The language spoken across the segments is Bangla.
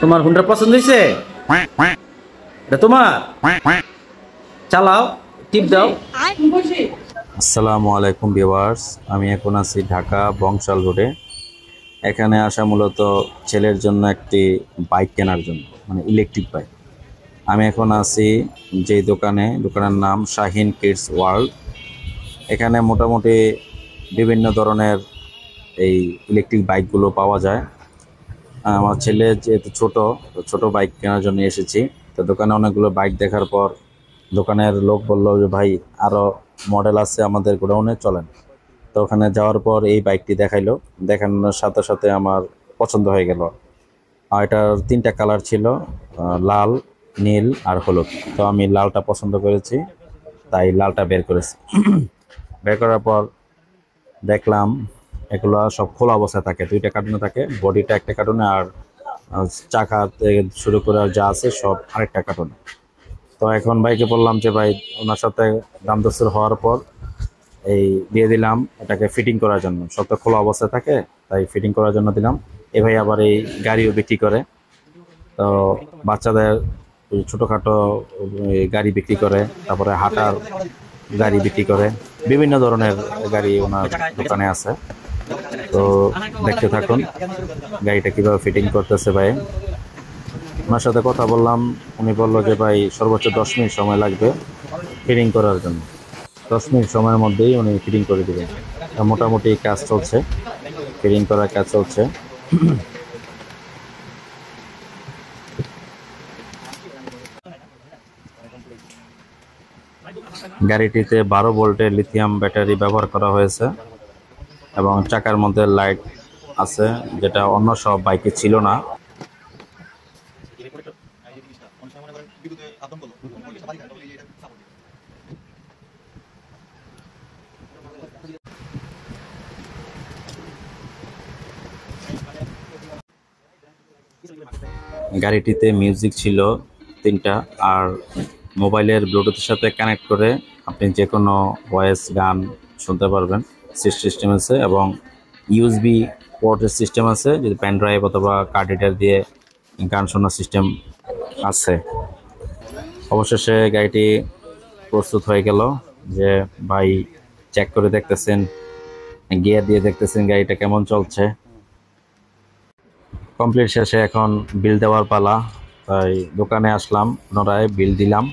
তোমার হুন্ডা পছন্দ হয়েছে? এটা তোমার? চালাও, টিপ দাও। আসসালামু আলাইকুম ভিউয়ার্স, আমি এখন আছি ঢাকা বংশাল রোডে। এখানে আসা মূলত ছেলের জন্য একটি বাইক কেনার জন্য, মানে ইলেকট্রিক বাইক। আমি এখন আছি যে দোকানের নাম শাহিন কিডস ওয়ার্ল্ড। এখানে মোটামুটি বিভিন্ন ধরনের এই ইলেকট্রিক বাইকগুলো পাওয়া যায়। আমার ছেলে যেহেতু ছোট বাইক কেনার জন্য এসেছি। তো দোকানে অনেকগুলো বাইক দেখার পর দোকানের লোক বলল যে ভাই আরো মডেল আছে আমাদের গোডাউনে, চলেন। তো ওখানে যাওয়ার পর এই বাইকটি দেখানোর সাথে সাথে আমার পছন্দ হয়ে গেল। আর এটার তিনটা কালার ছিল, লাল, নীল আর হলুদ। তো আমি লালটা পছন্দ করেছি, তাই লালটা বের করেছি। বের করার পর দেখলাম এগুলো সব খোলা অবস্থায় থাকে, দুইটা কার্টুনে থাকে, বডিটা একটা কার্টুনে আর চাকা থেকে শুরু করে আর যা আছে সব আরেকটা কার্টুনে। তো এখন ভাইকে বললাম যে ভাই, ওনার সাথে দাম দস্তুর হওয়ার পর এই দিয়ে দিলাম এটাকে ফিটিং করার জন্য। সব তো খোলা অবস্থায় থাকে, তাই ফিটিং করার জন্য দিলাম। এ ভাই আবার এই গাড়িও বিক্রি করে। তো বাচ্চাদের ছোটোখাটো গাড়ি বিক্রি করে, তারপরে হাঁটার গাড়ি বিক্রি করে, বিভিন্ন ধরনের গাড়ি ওনার দোকানে আছে। তো দেখতে থাকুন গাড়িটা কিভাবে ফিটিং করতেছে ভাই। ওনার সাথে কথা বললাম, উনি বললো যে ভাই সর্বোচ্চ 10 মিনিট সময় লাগবে ফিটিং করার জন্য। 10 মিনিট সময়ের মধ্যেই উনি ফিটিং করে দেবেন। মোটামুটি কাজ চলছে, ফিটিং করার কাজ চলছে। গাড়িটিতে 12 ভোল্টের লিথিয়াম ব্যাটারি ব্যবহার করা হয়েছে এবং চাকার মধ্যে লাইট আছে, যেটা অন্য সব বাইকে ছিল না। গাড়িটিতে মিউজিক ছিল 3টা, আর মোবাইলের ব্লুটুথের সাথে কানেক্ট করে আপনি যে কোনো ভয়েস গান শুনতে পারবেন। সিস্টেম আছে এবং ইউএসবি পোর্টের সিস্টেম আছে, যদি পেন ড্রাইভ অথবা কার্ড রিডার দিয়ে গান শোনার সিস্টেম আছে। অবশেষে গাড়িটি প্রস্তুত হয়ে গেল। যে ভাই চেক করে দেখতেছেন, গিয়ার দিয়ে দেখতেছেন গাড়িটা কেমন চলছে। কমপ্লিট শেষে এখন বিল দেওয়ার পালা, তাই দোকানে আসলাম, পুনরায় বিল দিলাম।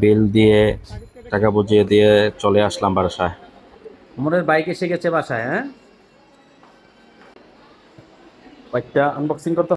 বিল দিয়ে টাকা বুঝিয়ে দিয়ে চলে আসলাম বাসায়। ওমরের বাইক এসে গেছে বাসায়। হ্যাঁ, বাইকটা আনবক্সিং করতে